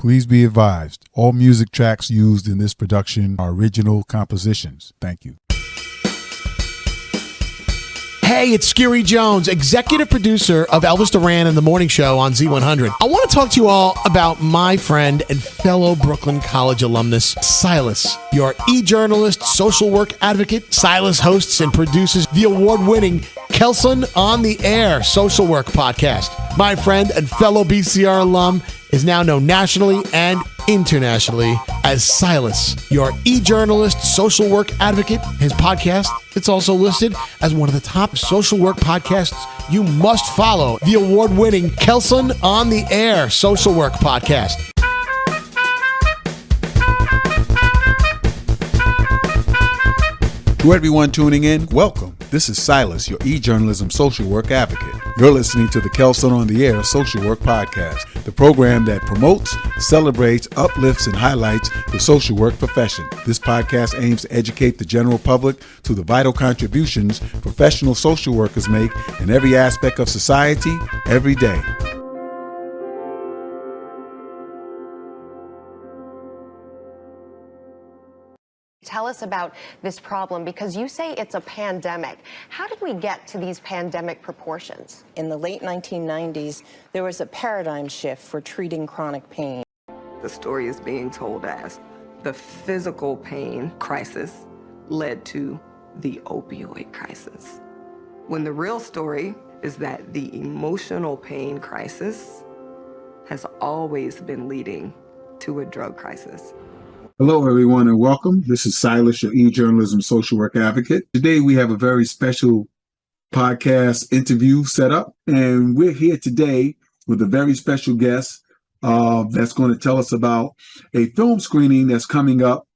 Please be advised, all music tracks used in this production are original compositions. Thank you. Hey, it's Scary Jones, executive producer of Elvis Duran and The Morning Show on Z100. I want to talk to you all about my friend and fellow Brooklyn College alumnus, Silas, your e-journalist, social work advocate. Silas hosts and produces the award-winning Kelsunn-on-the-Air social work podcast. My friend and fellow BCR alum is now known nationally and internationally as Silas, your e-journalist, social work advocate. His podcast, it's also listed as one of the top social work podcasts you must follow. The award-winning Kelsunn-on-the-Air social work podcast. To everyone tuning in, welcome. This is Silas, your e-journalism social work advocate. You're listening to the Kelsunn-on-the-Air social work podcast, the program that promotes, celebrates, uplifts, and highlights the social work profession. This podcast aims to educate the general public to the vital contributions professional social workers make in every aspect of society, every day. Tell us about this problem, because you say it's a pandemic. How did we get to these pandemic proportions? In the late 1990s, there was a paradigm shift for treating chronic pain. The story is being told as the physical pain crisis led to the opioid crisis, when the real story is that the emotional pain crisis has always been leading to a drug crisis. Hello, everyone, and welcome. This is Silas, your e-journalism social work advocate. Today, we have a very special podcast interview set up, and we're here today with a very special guest that's going to tell us about a film screening that's coming up.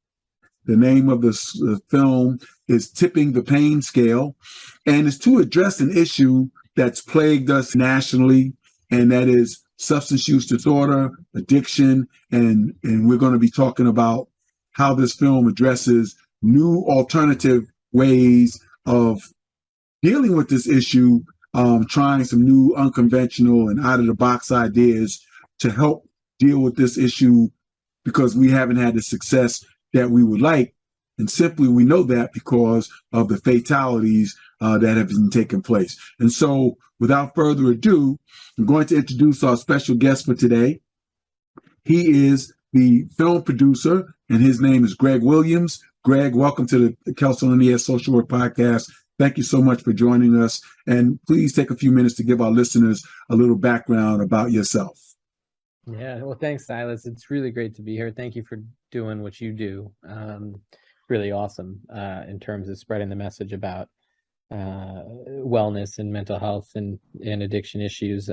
The name of the film is Tipping the Pain Scale, and it's to address an issue that's plagued us nationally, and that is substance use disorder, addiction, and we're going to be talking about how this film addresses new alternative ways of dealing with this issue, trying some new unconventional and out-of-the-box ideas to help deal with this issue, because we haven't had the success that we would like. And simply, we know that because of the fatalities that have been taking place. And so, without further ado, I'm going to introduce our special guest for today. He is the film producer, and his name is Greg Williams. Greg, welcome to the Kelsunn-on-the-Air social work podcast. Thank you so much for joining us. And please take a few minutes to give our listeners a little background about yourself. Yeah, well, thanks, Silas. It's really great to be here. Thank you for doing what you do. Really awesome in terms of spreading the message about wellness and mental health and addiction issues.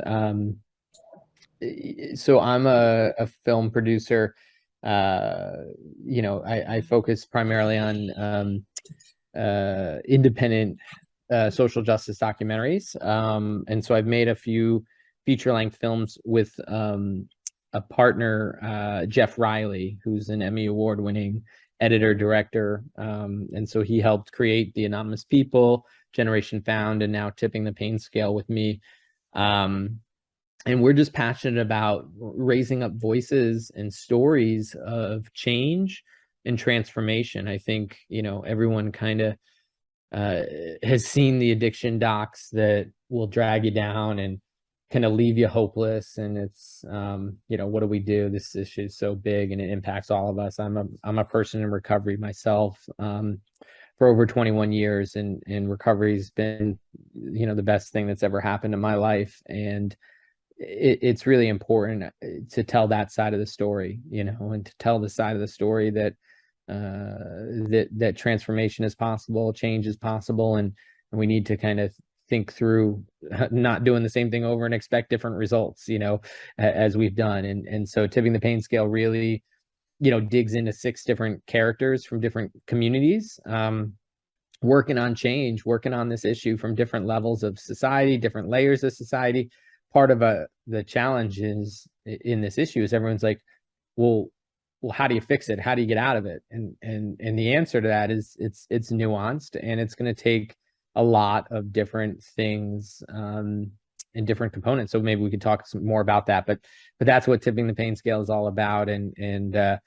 So I'm a film producer. I focus primarily on independent social justice documentaries. And so I've made a few feature-length films with a partner, Jeff Riley, who's an Emmy Award-winning editor, director. And so he helped create The Anonymous People, Generation Found, and now Tipping the Pain Scale with me. And we're just passionate about raising up voices and stories of change and transformation. I think, everyone kind of has seen the addiction docs that will drag you down and kind of leave you hopeless. And it's, what do we do? This issue is so big and it impacts all of us. I'm a person in recovery myself for over 21 years, and recovery's been, the best thing that's ever happened in my life. And it's really important to tell that side of the story, and to tell the side of the story that that transformation is possible, change is possible, and we need to kind of think through not doing the same thing over and expect different results, as we've done. And so Tipping the Pain Scale really, digs into 6 different characters from different communities, working on change, working on this issue from different levels of society, different layers of society. Part of the challenge is in this issue is everyone's like, well, how do you fix it? How do you get out of it? And the answer to that is it's nuanced, and it's going to take a lot of different things and different components. So maybe we could talk some more about that, but that's what Tipping the Pain Scale is all about. And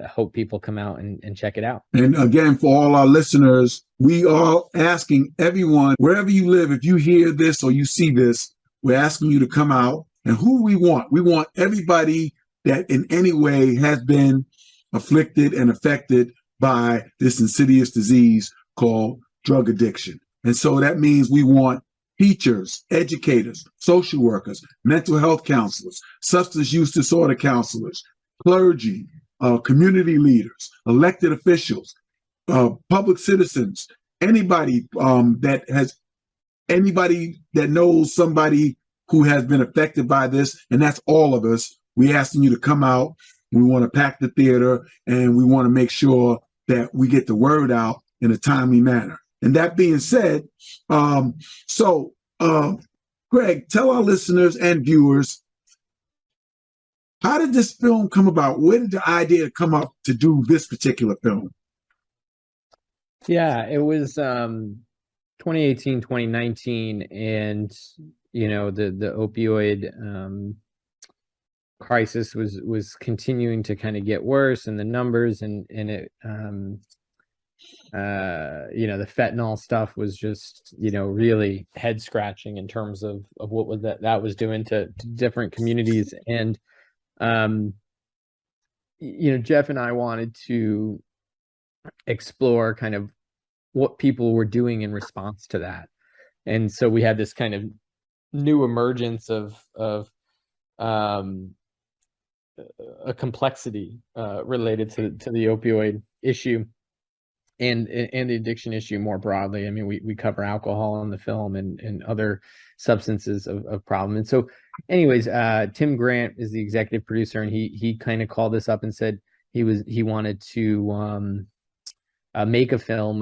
hope people come out and check it out. And again, for all our listeners, we are asking everyone, wherever you live, if you hear this or you see this, we're asking you to come out. And who we want everybody that in any way has been afflicted and affected by this insidious disease called drug addiction. And so that means we want teachers, educators, social workers, mental health counselors, substance use disorder counselors, clergy, community leaders, elected officials, public citizens, anybody anybody that knows somebody who has been affected by this, and that's all of us. We asking you to come out. We want to pack the theater, and we want to make sure that we get the word out in a timely manner. And that being said, Greg, tell our listeners and viewers, how did this film come about? Where did the idea come up to do this particular film? Yeah, it was 2018, 2019, and the opioid crisis was continuing to kind of get worse, and the numbers and it the fentanyl stuff was just really head scratching in terms of what was that was doing to different communities. And Jeff and I wanted to explore kind of what people were doing in response to that. And so we had this kind of new emergence of a complexity related to the opioid issue and the addiction issue more broadly. I mean, we cover alcohol in the film and other substances of problem. And so anyways, Tim Grant is the executive producer, and he kind of called us up and said he wanted to make a film,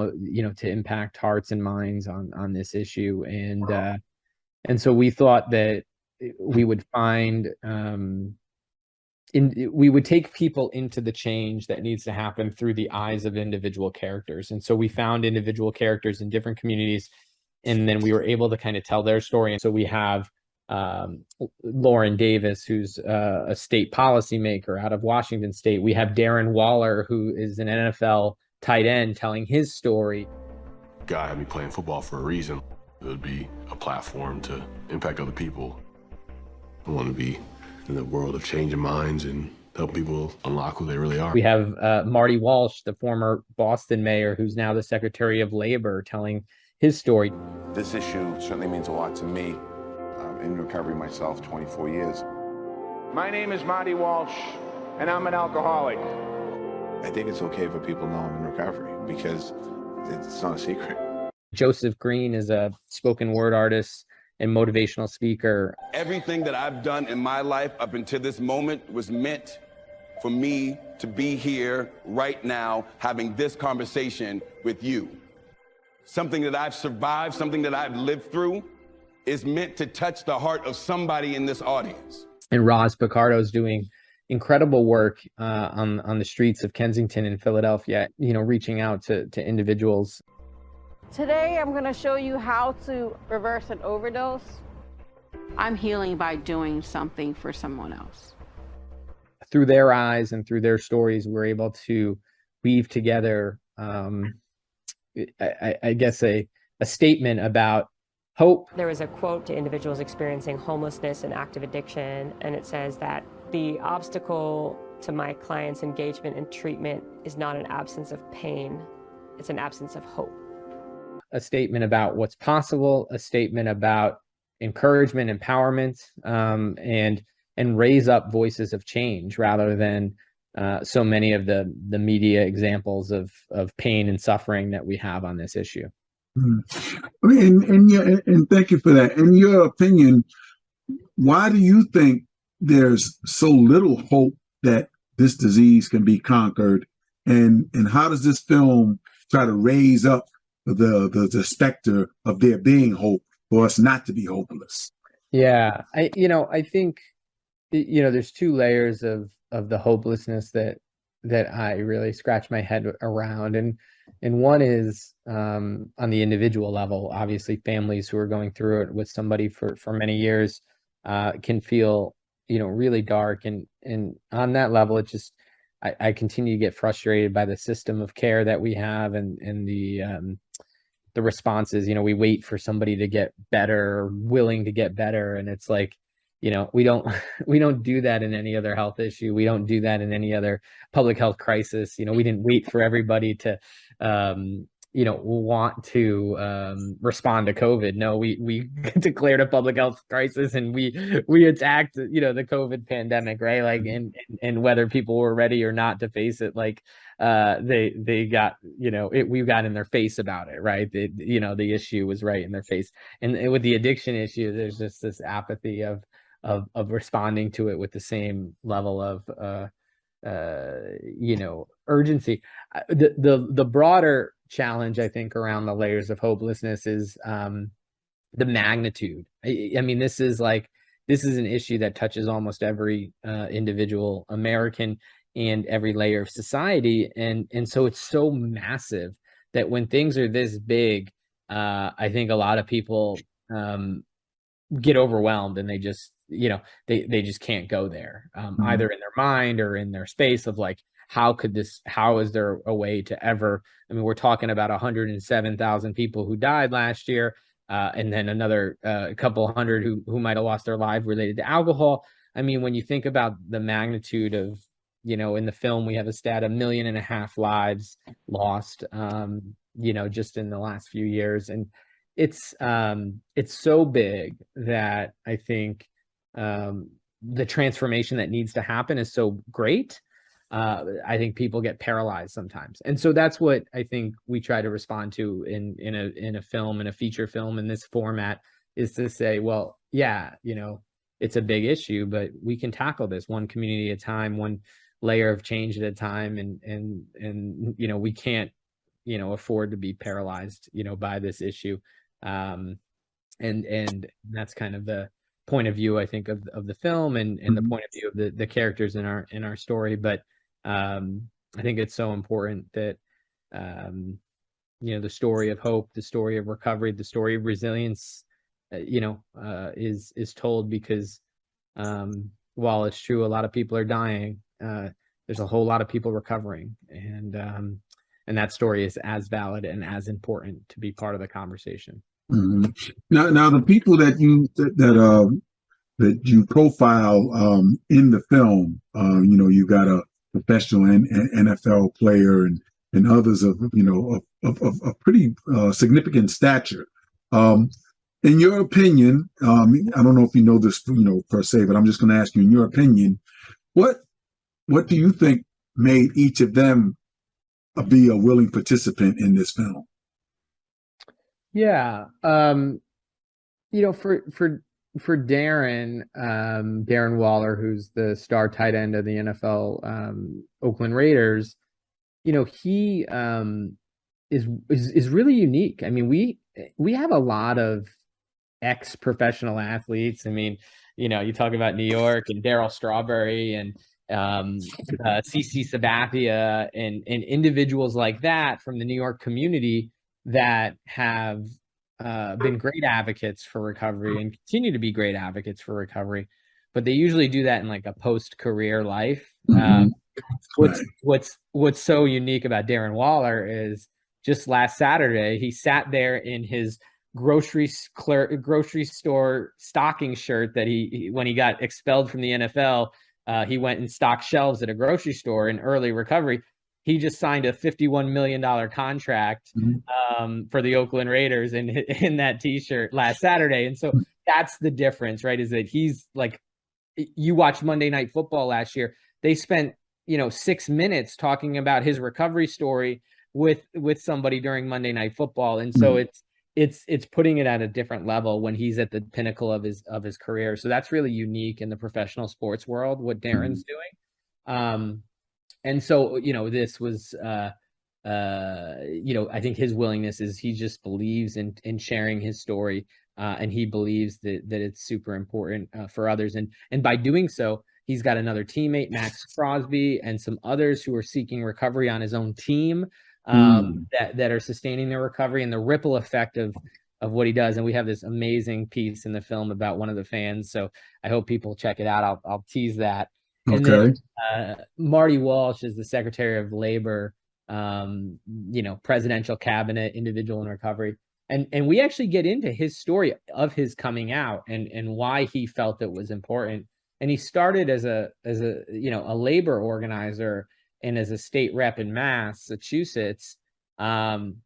to impact hearts and minds on this issue. And so we thought that we would find we would take people into the change that needs to happen through the eyes of individual characters. And so we found individual characters in different communities, and then we were able to kind of tell their story. And so we have Lauren Davis, who's a state policymaker out of Washington State. We have Darren Waller, who is an NFL tight end, telling his story. God had me playing football for a reason. It would be a platform to impact other people. I want to be in the world of changing minds and help people unlock who they really are. We have Marty Walsh, the former Boston mayor, who's now the Secretary of Labor, telling his story. This issue certainly means a lot to me. I'm in recovery myself, 24 years. My name is Marty Walsh, and I'm an alcoholic. I think it's okay for people to know I'm in recovery because it's not a secret. Joseph Green is a spoken word artist and motivational speaker. Everything that I've done in my life up until this moment was meant for me to be here right now having this conversation with you. Something that I've survived, something that I've lived through is meant to touch the heart of somebody in this audience. And Roz Picardo is doing incredible work on the streets of Kensington and Philadelphia, reaching out to individuals. Today, I'm going to show you how to reverse an overdose. I'm healing by doing something for someone else. Through their eyes and through their stories, we're able to weave together, I guess, a statement about hope. There was a quote to individuals experiencing homelessness and active addiction, and it says that the obstacle to my client's engagement and treatment is not an absence of pain, it's an absence of hope. A statement about what's possible, a statement about encouragement, empowerment, and raise up voices of change rather than so many of the media examples of pain and suffering that we have on this issue. I mean, and thank you for that. In your opinion, why do you think there's so little hope that this disease can be conquered? And how does this film try to raise up the specter of there being hope for us not to be hopeless? Yeah, I think there's two layers of the hopelessness that I really scratch my head around, And one is on the individual level. Obviously, families who are going through it with somebody for many years can feel, really dark. And on that level, it just, I continue to get frustrated by the system of care that we have, and the responses. We wait for somebody to get better, or willing to get better, and it's like, we don't we don't do that in any other health issue. We don't do that in any other public health crisis. We didn't wait for everybody to want to respond to COVID. No, we declared a public health crisis, and we attacked the COVID pandemic, right? Like, and whether people were ready or not to face it, like they got, we got in their face about it, right? The issue was right in their face. And with the addiction issue, there's just this apathy of responding to it with the same level of urgency. The broader challenge, I think, around the layers of hopelessness is the magnitude. I mean, this is an issue that touches almost every individual American and every layer of society, and so it's so massive that when things are this big, I think a lot of people get overwhelmed, and they just they just can't go there, either in their mind or in their space of like, how is there a way to ever, I mean, we're talking about 107,000 people who died last year, and then another couple hundred who might have lost their lives related to alcohol. I mean, when you think about the magnitude of, in the film, we have a stat, 1.5 million lives lost, just in the last few years. And it's so big that I think the transformation that needs to happen is so great. I think people get paralyzed sometimes. And so that's what I think we try to respond to in a film, in a feature film in this format, is to say, well, yeah, it's a big issue, but we can tackle this one community at a time, one layer of change at a time. And we can't, afford to be paralyzed, by this issue. And that's kind of the point of view, I think, of the film, and the point of view of the characters in our story. But I think it's so important that the story of hope, the story of recovery, the story of resilience, is told, because while it's true a lot of people are dying, there's a whole lot of people recovering, and that story is as valid and as important to be part of the conversation. Mm-hmm. Now, the people that you profile in the film, you got a professional NFL player and others of pretty significant stature. In your opinion, I don't know if you know this, per se, but I'm just going to ask you, in your opinion, what do you think made each of them be a willing participant in this film? Yeah. For Darren Waller, who's the star tight end of the NFL Oakland Raiders, he is really unique. I mean, we have a lot of ex-professional athletes. I mean, you talk about New York and Darryl Strawberry and CC Sabathia and individuals like that from the New York community that have been great advocates for recovery and continue to be great advocates for recovery, but they usually do that in like a post-career life. What's so unique about Darren Waller is just last Saturday, he sat there in his grocery store stocking shirt that he when he got expelled from the NFL, he went and stocked shelves at a grocery store in early recovery. He just signed a $51 million contract for the Oakland Raiders in that t-shirt last Saturday. And so that's the difference, right? Is that he's like, you watched Monday Night Football last year. They spent, 6 minutes talking about his recovery story with somebody during Monday Night Football. And so it's putting it at a different level when he's at the pinnacle of his career. So that's really unique in the professional sports world, what Darren's doing. And so, this was, I think his willingness is he just believes in sharing his story, and he believes that it's super important for others. And by doing so, he's got another teammate, Max Crosby, and some others who are seeking recovery on his own team. that are sustaining their recovery, and the ripple effect of what he does. And we have this amazing piece in the film about one of the fans, so I hope people check it out. I'll tease that. And Okay. then Marty Walsh is the Secretary of Labor, presidential cabinet individual in recovery. And we actually get into his story of his coming out and why he felt it was important. And he started as a labor organizer and as a state rep in Massachusetts. And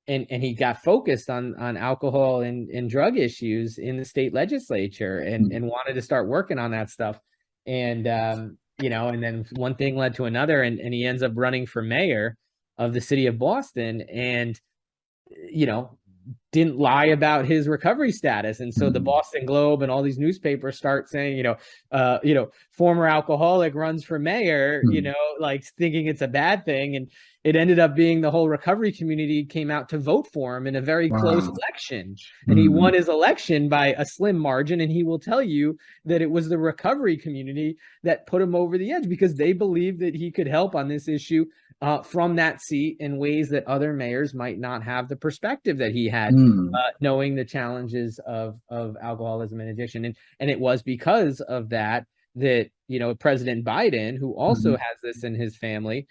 he got focused on alcohol and drug issues in the state legislature and wanted to start working on that stuff. And and then one thing led to another, and he ends up running for mayor of the city of Boston, and didn't lie about his recovery status. And so the Boston Globe and all these newspapers start saying, former alcoholic runs for mayor, like thinking it's a bad thing. And it ended up being the whole recovery community came out to vote for him in a very close election. And he won his election by a slim margin. And he will tell you that it was the recovery community that put him over the edge because they believed that he could help on this issue from that seat in ways that other mayors might not have the perspective that he had, knowing the challenges of alcoholism and addiction. And it was because of that President Biden, who also has this in his family,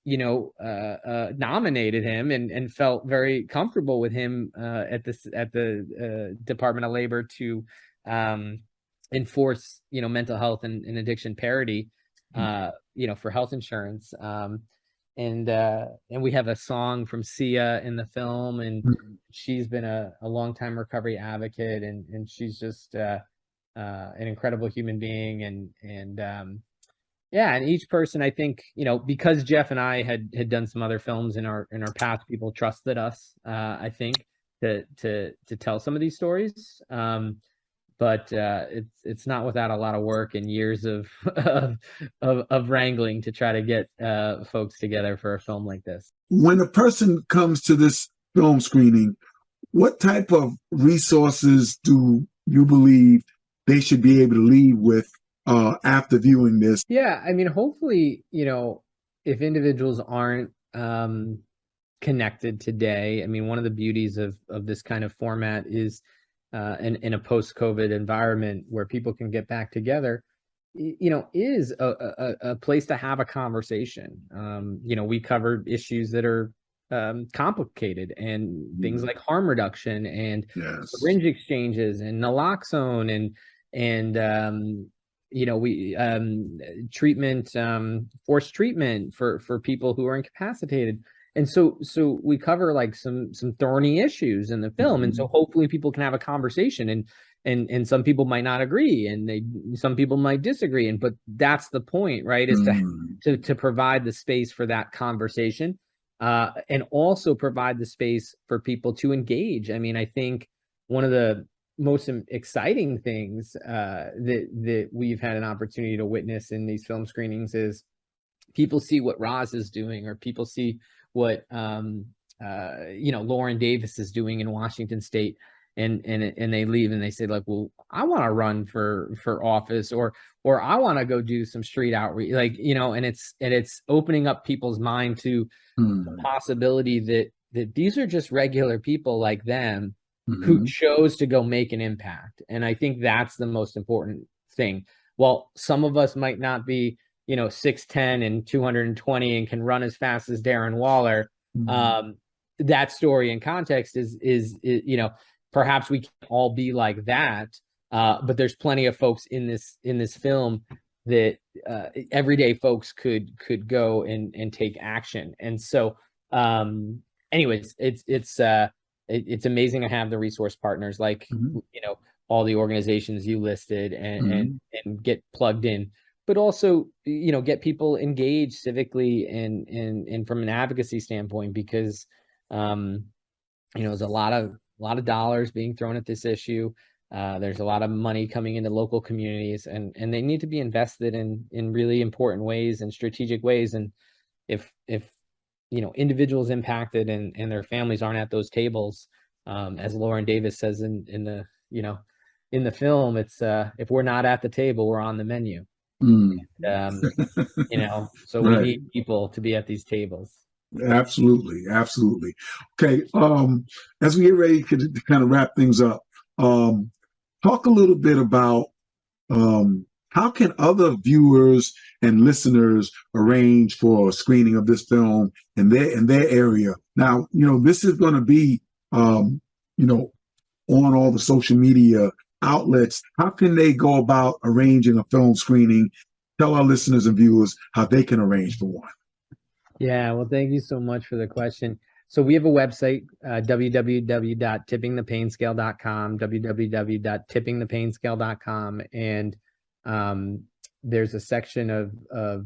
nominated him and felt very comfortable with him at the Department of Labor to enforce mental health and addiction parity for health insurance. And we have a song from Sia in the film, and she's been a longtime recovery advocate, and she's just an incredible human being. And each person, I think, because Jeff and I had done some other films in our past, people trusted us, I think, to tell some of these stories. But it's not without a lot of work and years of wrangling to try to get folks together for a film like this. When a person comes to this film screening, what type of resources do you believe they should be able to leave with after viewing this? Yeah, I mean, hopefully, if individuals aren't connected today, I mean, one of the beauties of this kind of format is in a post-COVID environment where people can get back together, is a place to have a conversation. We covered issues that are complicated, and things like harm reduction and syringe exchanges and naloxone and we treatment, forced treatment for people who are incapacitated. And so we cover like some thorny issues in the film. And so hopefully people can have a conversation, and some people might not agree, and some people might disagree. But that's the point, right? Is to provide the space for that conversation, and also provide the space for people to engage. I mean, I think one of the most exciting things that we've had an opportunity to witness in these film screenings is people see what Roz is doing, or people see what Lauren Davis is doing in Washington State, and they leave and they say, like, well, I want to run for office, or I want to go do some street outreach, and it's opening up people's mind to the possibility that these are just regular people like them who chose to go make an impact. And I think that's the most important thing. While some of us might not be 6'10" and 220 and can run as fast as Darren Waller, that story and context is perhaps we can't all be like that, but there's plenty of folks in this film that everyday folks could go and take action. And so anyways, it's amazing to have the resource partners like all the organizations you listed and get plugged in, but also, get people engaged civically and from an advocacy standpoint, because, there's a lot of dollars being thrown at this issue. There's a lot of money coming into local communities, and they need to be invested in really important ways and strategic ways. And if individuals impacted and their families aren't at those tables, as Lauren Davis says in the film, it's if we're not at the table, we're on the menu. So we need people to be at these tables. Absolutely, absolutely. Okay, as we get ready to kind of wrap things up, talk a little bit about how can other viewers and listeners arrange for a screening of this film in their area? Now, this is going to be you know on all the social media outlets. How can they go about arranging a film screening? Tell our listeners and viewers how they can arrange for one. Yeah, well, thank you so much for the question. So we have a website, www.tippingthepainscale.com, www.tippingthepainscale.com, and there's a section of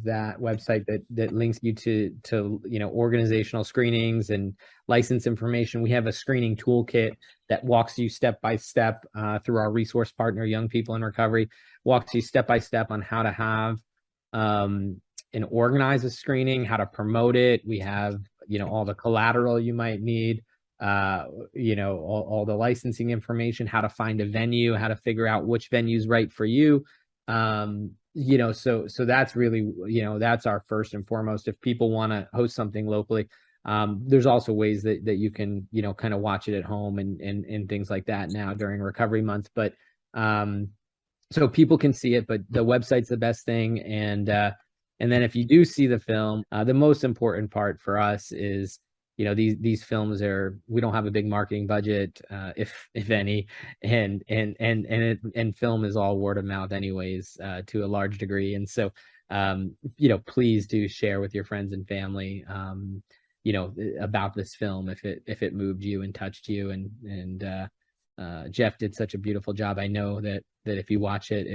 that website that links you to organizational screenings and license information. We have a screening toolkit that walks you step by step through our resource partner, Young People in Recovery, walks you step by step on how to have and organize a screening, how to promote it. We have, all the collateral you might need, all the licensing information, how to find a venue, how to figure out which venue's right for you. So that's really, that's our first and foremost. If people want to host something locally, there's also ways that you can, kind of watch it at home and things like that now during recovery month. But so people can see it, but the website's the best thing. And then if you do see the film, the most important part for us is, these films we don't have a big marketing budget, if any, and film is all word of mouth anyways, to a large degree. And so, please do share with your friends and family, about this film if it moved you and touched you. And Jeff did such a beautiful job. I know that if you watch it,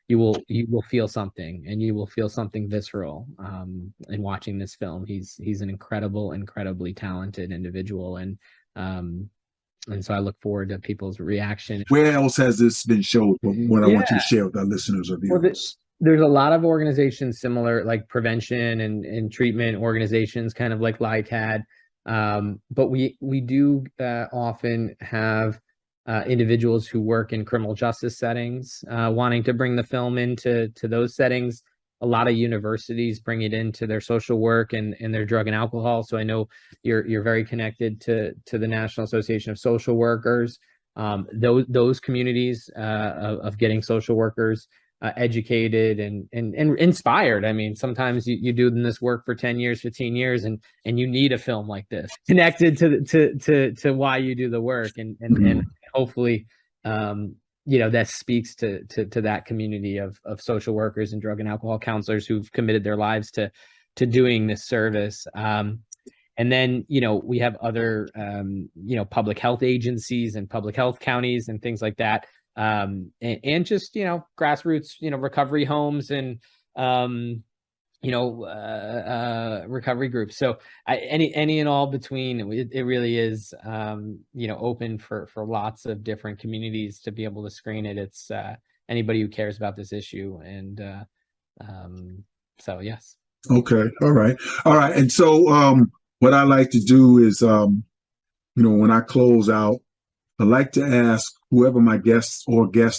you will feel something, and you will feel something visceral in watching this film. He's an incredibly talented individual, and so I look forward to people's reaction. Where else has this been showed? What I want you to share with our listeners or viewers. Well, there's a lot of organizations similar, like prevention and treatment organizations, kind of like LITAD, but we do often have individuals who work in criminal justice settings wanting to bring the film into those settings. A lot of universities bring it into their social work and their drug and alcohol. So I know you're very connected to the National Association of Social Workers. Those communities of getting social workers educated and inspired. I mean, sometimes you do this work for 10 years, 15 years, and you need a film like this connected to why you do the work. And hopefully, that speaks to that community of social workers and drug and alcohol counselors who've committed their lives to doing this service. And then, we have other, public health agencies and public health counties and things like that. And just, grassroots, recovery homes and, recovery groups. So any and all between, it really is, open for lots of different communities to be able to screen it. It's anybody who cares about this issue. And so, yes. Okay. All right. And so what I like to do is, when I close out, I like to ask whoever my guests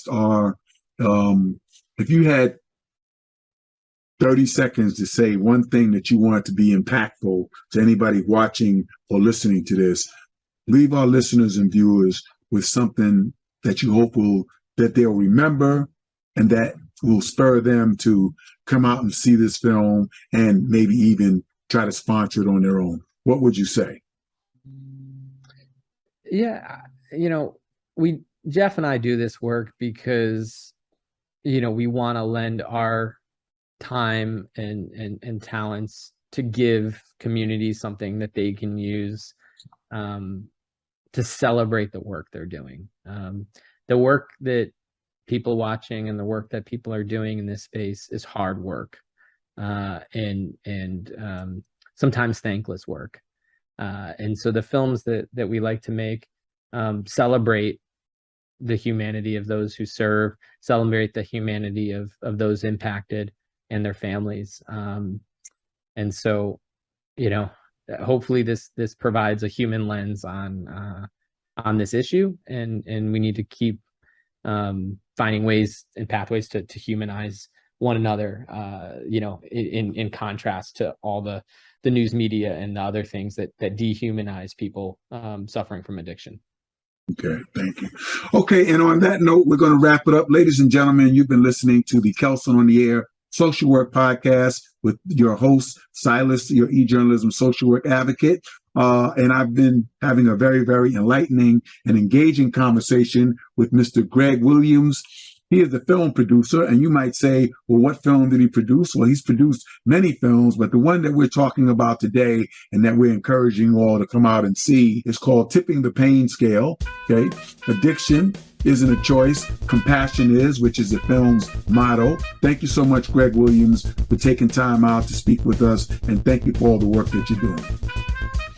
are, if you had 30 seconds to say one thing that you want to be impactful to anybody watching or listening to this, leave our listeners and viewers with something that you hope that they'll remember and that will spur them to come out and see this film and maybe even try to sponsor it on their own. What would you say? Yeah, Jeff and I do this work because, we want to lend our time and talents to give communities something that they can use to celebrate the work they're doing. The work that people watching and the work that people are doing in this space is hard work and sometimes thankless work. And so the films that we like to make celebrate the humanity of those who serve, celebrate the humanity of those impacted and their families. And so, hopefully this provides a human lens on this issue, and we need to keep finding ways and pathways to humanize one another, in contrast to all the news media and the other things that dehumanize people suffering from addiction. Okay, thank you. Okay, and on that note, we're going to wrap it up. Ladies and gentlemen, you've been listening to the Kelsunn-on-the-Air Social Work Podcast with your host, Silas, your e-journalism social work advocate. And I've been having a very, very enlightening and engaging conversation with Mr. Greg Williams. He is the film producer, and you might say, well, what film did he produce? Well, he's produced many films, but the one that we're talking about today and that we're encouraging all to come out and see is called Tipping the Pain Scale. Okay, addiction isn't a choice, compassion is, which is the film's motto. Thank you so much, Greg Williams, for taking time out to speak with us, and thank you for all the work that you're doing.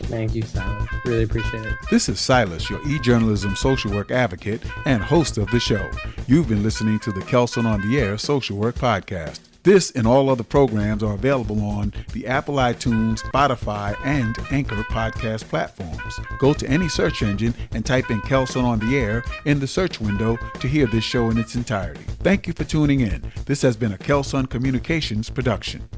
Thank you, Silas. Really appreciate it. This is Silas, your e-journalism social work advocate and host of the show. You've been listening to the Kelsunn-on-the-Air Social Work Podcast. This and all other programs are available on the Apple iTunes, Spotify, and Anchor podcast platforms. Go to any search engine and type in Kelsunn-on-the-Air in the search window to hear this show in its entirety. Thank you for tuning in. This has been a Kelsunn Communications production.